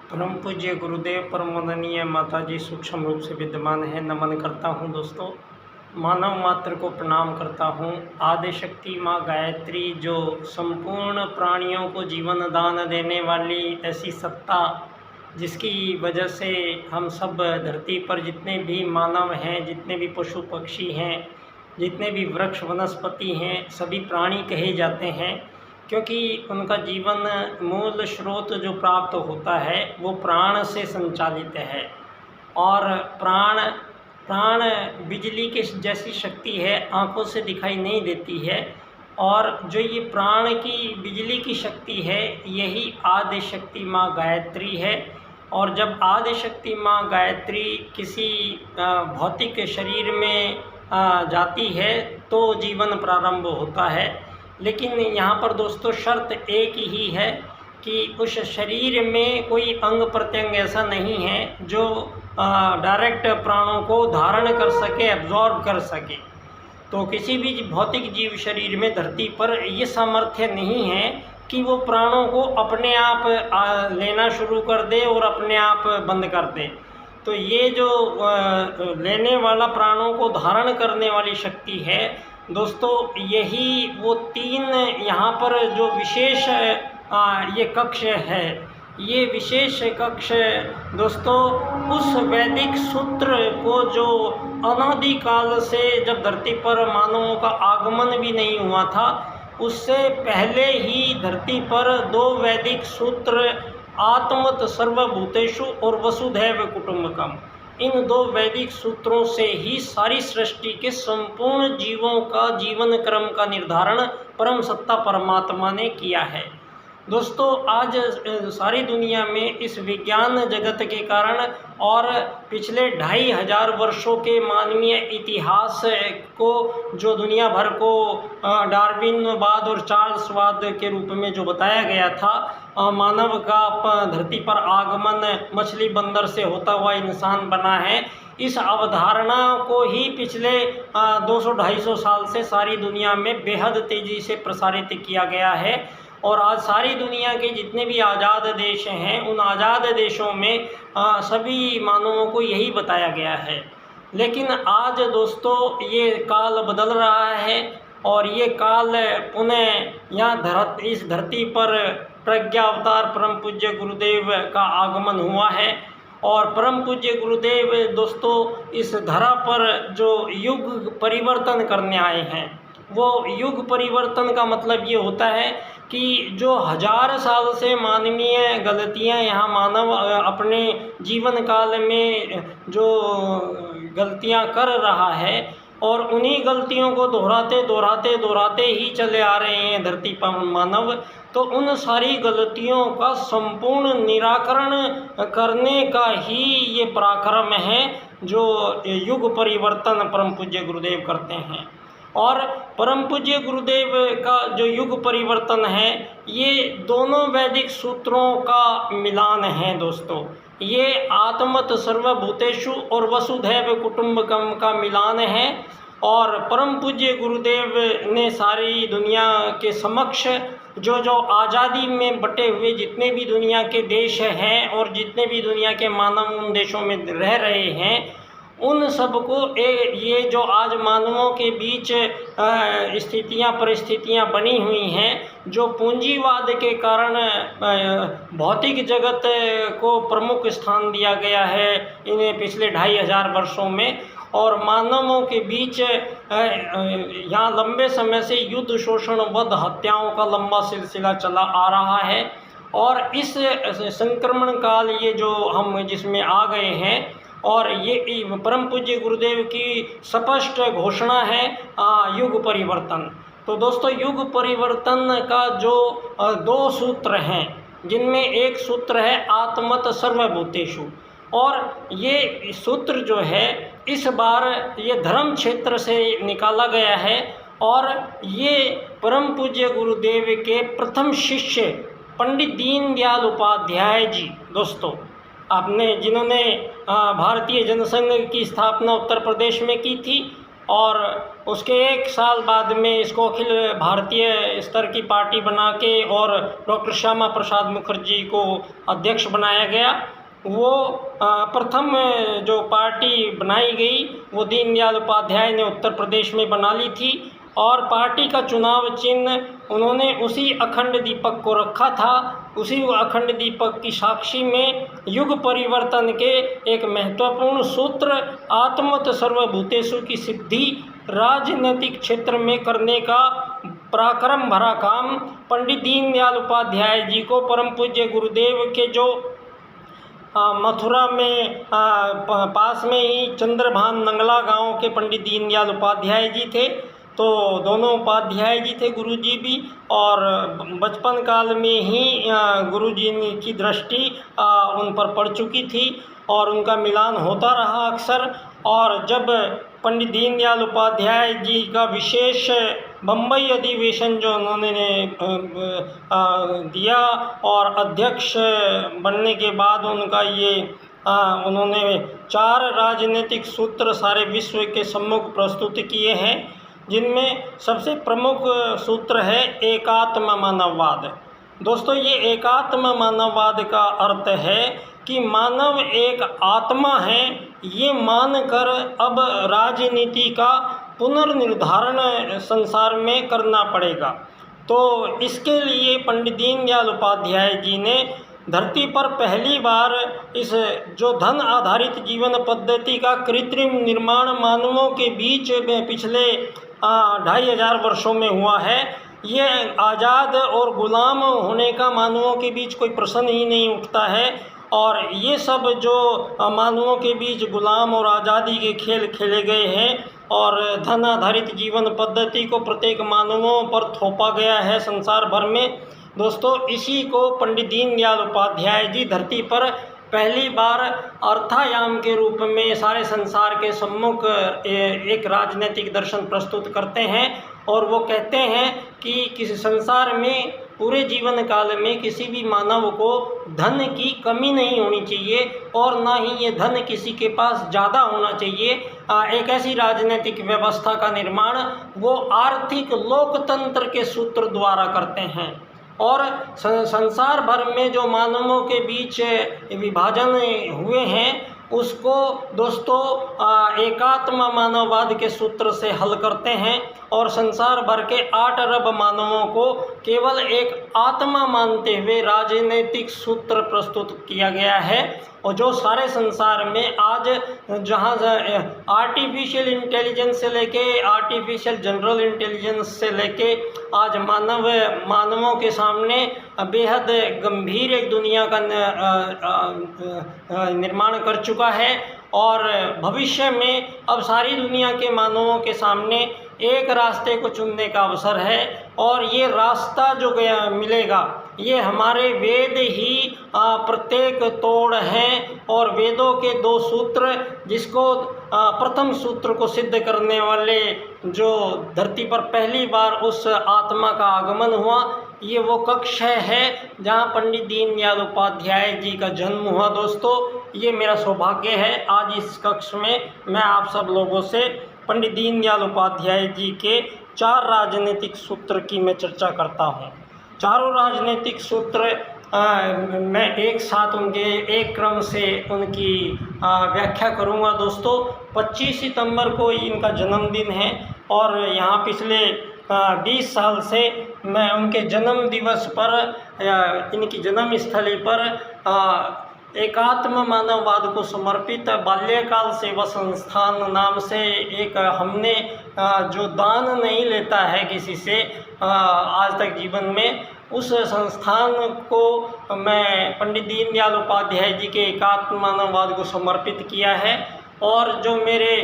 परम पूज्य गुरुदेव परम वंदनीय माता जी सूक्ष्म रूप से विद्यमान है। नमन करता हूँ दोस्तों, मानव मात्र को प्रणाम करता हूँ। आदि शक्ति माँ गायत्री जो संपूर्ण प्राणियों को जीवन दान देने वाली ऐसी सत्ता, जिसकी वजह से हम सब धरती पर जितने भी मानव हैं, जितने भी पशु पक्षी हैं, जितने भी वृक्ष वनस्पति हैं, सभी प्राणी कहे जाते हैं, क्योंकि उनका जीवन मूल स्रोत जो प्राप्त होता है वो प्राण से संचालित है। और प्राण प्राण बिजली के जैसी शक्ति है, आँखों से दिखाई नहीं देती है। और जो ये प्राण की बिजली की शक्ति है, यही आदि शक्ति माँ गायत्री है। और जब आदि शक्ति माँ गायत्री किसी भौतिक शरीर में जाती है तो जीवन प्रारंभ होता है। लेकिन यहाँ पर दोस्तों शर्त एक ही है कि उस शरीर में कोई अंग प्रत्यंग ऐसा नहीं है जो डायरेक्ट प्राणों को धारण कर सके, एब्जॉर्ब कर सके। तो किसी भी भौतिक जीव शरीर में धरती पर ये सामर्थ्य नहीं है कि वो प्राणों को अपने आप लेना शुरू कर दे और अपने आप बंद कर दे। तो ये जो लेने वाला प्राणों को धारण करने वाली शक्ति है दोस्तों, यही वो तीन यहाँ पर जो विशेष ये कक्ष है, ये विशेष कक्ष दोस्तों उस वैदिक सूत्र को जो अनादिकाल से, जब धरती पर मानवों का आगमन भी नहीं हुआ था, उससे पहले ही धरती पर दो वैदिक सूत्र आत्मत सर्वभूतेषु और वसुधैव कुटुंबकम, इन दो वैदिक सूत्रों से ही सारी सृष्टि के संपूर्ण जीवों का जीवन क्रम का निर्धारण परम सत्ता परमात्मा ने किया है। दोस्तों आज सारी दुनिया में इस विज्ञान जगत के कारण और पिछले 2500 वर्षों के मानवीय इतिहास को, जो दुनिया भर को डार्विनवाद और चार्ल्सवाद के रूप में जो बताया गया था, मानव का धरती पर आगमन मछली बंदर से होता हुआ इंसान बना है, इस अवधारणा को ही पिछले 200-250 साल से सारी दुनिया में बेहद तेज़ी से प्रसारित किया गया है। और आज सारी दुनिया के जितने भी आज़ाद देश हैं, उन आज़ाद देशों में सभी मानवों को यही बताया गया है। लेकिन आज दोस्तों ये काल बदल रहा है और ये काल पुनः यहाँ इस धरती पर प्रज्ञा अवतार परम पूज्य गुरुदेव का आगमन हुआ है। और परम पूज्य गुरुदेव दोस्तों इस धरा पर जो युग परिवर्तन करने आए हैं, वो युग परिवर्तन का मतलब ये होता है कि जो 1000 साल से मानवीय गलतियां यहाँ मानव अपने जीवन काल में जो गलतियां कर रहा है, और उन्हीं गलतियों को दोहराते ही चले आ रहे हैं धरती पर मानव, तो उन सारी गलतियों का संपूर्ण निराकरण करने का ही ये पराक्रम है जो युग परिवर्तन परम पूज्य गुरुदेव करते हैं। और परम पूज्य गुरुदेव का जो युग परिवर्तन है, ये दोनों वैदिक सूत्रों का मिलान है दोस्तों। ये आत्मत सर्वभूतेषु और वसुधैव कुटुंबकम का मिलान है। और परम पूज्य गुरुदेव ने सारी दुनिया के समक्ष जो आज़ादी में बटे हुए जितने भी दुनिया के देश हैं और जितने भी दुनिया के मानव उन देशों में रह रहे हैं, उन सबको ये जो आज मानवों के बीच परिस्थितियां बनी हुई हैं, जो पूंजीवाद के कारण भौतिक जगत को प्रमुख स्थान दिया गया है इन्हें पिछले 2500 वर्षों में, और मानवों के बीच यहाँ लंबे समय से युद्ध, शोषण, वध, हत्याओं का लंबा सिलसिला चला आ रहा है। और इस संक्रमण काल ये जो हम जिसमें आ गए हैं, और ये परम पूज्य गुरुदेव की स्पष्ट घोषणा है युग परिवर्तन। तो दोस्तों युग परिवर्तन का जो दो सूत्र हैं, जिनमें एक सूत्र है आत्मत सर्वभूतेषु, और ये सूत्र जो है इस बार ये धर्म क्षेत्र से निकाला गया है। और ये परम पूज्य गुरुदेव के प्रथम शिष्य पंडित दीनदयाल उपाध्याय जी, दोस्तों आपने जिन्होंने भारतीय जनसंघ की स्थापना उत्तर प्रदेश में की थी, और उसके 1 साल बाद में इसको अखिल भारतीय स्तर की पार्टी बना के और डॉक्टर श्यामा प्रसाद मुखर्जी को अध्यक्ष बनाया गया। वो प्रथम जो पार्टी बनाई गई वो दीनदयाल उपाध्याय ने उत्तर प्रदेश में बना ली थी और पार्टी का चुनाव चिन्ह उन्होंने उसी अखंड दीपक को रखा था। उसी अखंड दीपक की साक्षी में युग परिवर्तन के एक महत्वपूर्ण सूत्र आत्मत सर्वभूतेषु की सिद्धि राजनीतिक क्षेत्र में करने का पराक्रम भरा काम पंडित दीनदयाल उपाध्याय जी को परम पूज्य गुरुदेव के जो मथुरा में पास में ही चंद्रभान नंगला गांव के पंडित दीनदयाल उपाध्याय जी थे। तो दोनों उपाध्याय जी थे गुरुजी भी, और बचपन काल में ही गुरुजी की दृष्टि उन पर पड़ चुकी थी और उनका मिलान होता रहा अक्सर। और जब पंडित दीनदयाल उपाध्याय जी का विशेष बम्बई अधिवेशन जो उन्होंने दिया और अध्यक्ष बनने के बाद उनका ये उन्होंने 4 राजनीतिक सूत्र सारे विश्व के सम्मुख प्रस्तुत किए हैं, जिनमें सबसे प्रमुख सूत्र है एकात्म मानववाद। दोस्तों, ये एकात्म मानववाद का अर्थ है कि मानव एक आत्मा है, ये मानकर अब राजनीति का पुनर्निर्धारण संसार में करना पड़ेगा। तो इसके लिए पंडित दीनदयाल उपाध्याय जी ने धरती पर पहली बार इस जो धन आधारित जीवन पद्धति का कृत्रिम निर्माण मानवों के बीच में पिछले 2500 वर्षों में हुआ है। ये आज़ाद और गुलाम होने का मानवों के बीच कोई प्रश्न ही नहीं उठता है। और ये सब जो मानवों के बीच गुलाम और आज़ादी के खेल खेले गए हैं और धन आधारित जीवन पद्धति को प्रत्येक मानवों पर थोपा गया है संसार भर में। दोस्तों, इसी को पंडित दीनदयाल उपाध्याय जी धरती पर पहली बार अर्थायाम के रूप में सारे संसार के सम्मुख एक राजनीतिक दर्शन प्रस्तुत करते हैं। और वो कहते हैं कि किसी संसार में पूरे जीवन काल में किसी भी मानव को धन की कमी नहीं होनी चाहिए और ना ही ये धन किसी के पास ज़्यादा होना चाहिए। एक ऐसी राजनीतिक व्यवस्था का निर्माण वो आर्थिक लोकतंत्र के सूत्र द्वारा करते हैं। और संसार भर में जो मानवों के बीच विभाजन हुए हैं उसको दोस्तों एकात्म मानववाद के सूत्र से हल करते हैं और संसार भर के 8 अरब मानवों को केवल एक आत्मा मानते हुए राजनीतिक सूत्र प्रस्तुत किया गया है। और जो सारे संसार में आज जहाँ आर्टिफिशियल इंटेलिजेंस से लेके आर्टिफिशियल जनरल इंटेलिजेंस से लेके आज मानवों के सामने बेहद गंभीर एक दुनिया का निर्माण कर चुका है। और भविष्य में अब सारी दुनिया के मानवों के सामने एक रास्ते को चुनने का अवसर है और ये रास्ता जो मिलेगा ये हमारे वेद ही प्रत्येक तोड़ हैं। और वेदों के 2 सूत्र जिसको प्रथम सूत्र को सिद्ध करने वाले जो धरती पर पहली बार उस आत्मा का आगमन हुआ ये वो कक्ष है जहाँ पंडित दीनदयाल उपाध्याय जी का जन्म हुआ। दोस्तों, ये मेरा सौभाग्य है आज इस कक्ष में मैं आप सब लोगों से पंडित दीनदयाल उपाध्याय जी के 4 राजनीतिक सूत्र की मैं चर्चा करता हूँ। चारों राजनीतिक सूत्र मैं एक साथ उनके एक क्रम से उनकी व्याख्या करूँगा। दोस्तों, 25 सितंबर को इनका जन्मदिन है और यहाँ पिछले 20 साल से मैं उनके जन्म दिवस पर इनकी जन्मस्थली पर एकात्म मानववाद को समर्पित बाल्यकाल सेवा संस्थान नाम से एक हमने जो दान नहीं लेता है किसी से आज तक जीवन में, उस संस्थान को मैं पंडित दीनदयाल उपाध्याय जी के एकात्म मानववाद को समर्पित किया है। और जो मेरे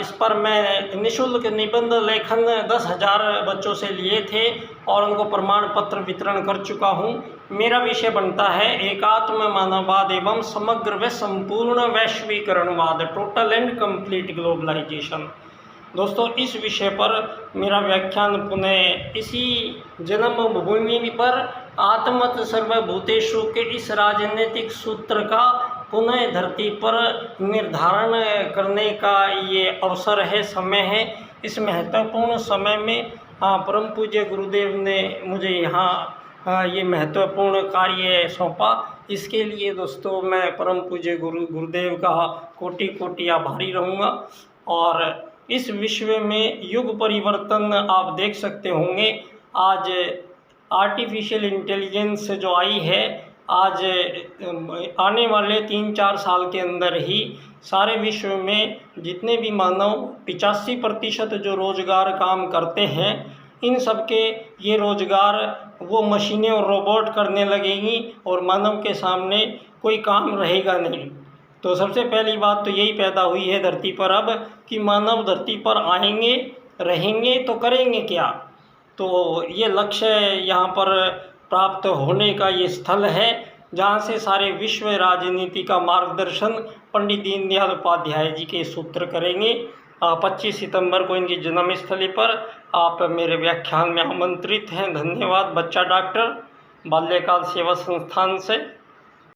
इस पर मैं निःशुल्क निबंध लेखन 10,000 बच्चों से लिए थे और उनको प्रमाण पत्र वितरण कर चुका हूँ। मेरा विषय बनता है एकात्म मानववाद एवं समग्र व संपूर्ण वैश्वीकरणवाद, टोटल एंड कंप्लीट ग्लोबलाइजेशन। दोस्तों, इस विषय पर मेरा व्याख्यान पुनः इसी जन्मभूमि पर आत्मत सर्वभूतेषु के इस राजनीतिक सूत्र का पुनः धरती पर निर्धारण करने का ये अवसर है, समय है। इस महत्वपूर्ण समय में परम पूज्य गुरुदेव ने मुझे यहाँ ये महत्वपूर्ण कार्य सौंपा। इसके लिए दोस्तों मैं परम पूज्य गुरुदेव का कोटि कोटि आभारी रहूँगा। और इस विश्व में युग परिवर्तन आप देख सकते होंगे। आज आर्टिफिशियल इंटेलिजेंस जो आई है, आज आने वाले 3-4 साल के अंदर ही सारे विश्व में जितने भी मानव 85% जो रोज़गार काम करते हैं, इन सब के ये रोज़गार वो मशीनें और रोबोट करने लगेंगी और मानव के सामने कोई काम रहेगा नहीं। तो सबसे पहली बात तो यही पैदा हुई है धरती पर अब कि मानव धरती पर आएंगे, रहेंगे तो करेंगे क्या। तो ये लक्ष्य यहाँ पर प्राप्त होने का ये स्थल है जहाँ से सारे विश्व राजनीति का मार्गदर्शन पंडित दीनदयाल उपाध्याय जी के सूत्र करेंगे। 25 सितंबर को इनकी जन्मस्थली पर आप मेरे व्याख्यान में आमंत्रित हैं। धन्यवाद। बच्चा डॉक्टर, बाल्यकाल सेवा संस्थान से।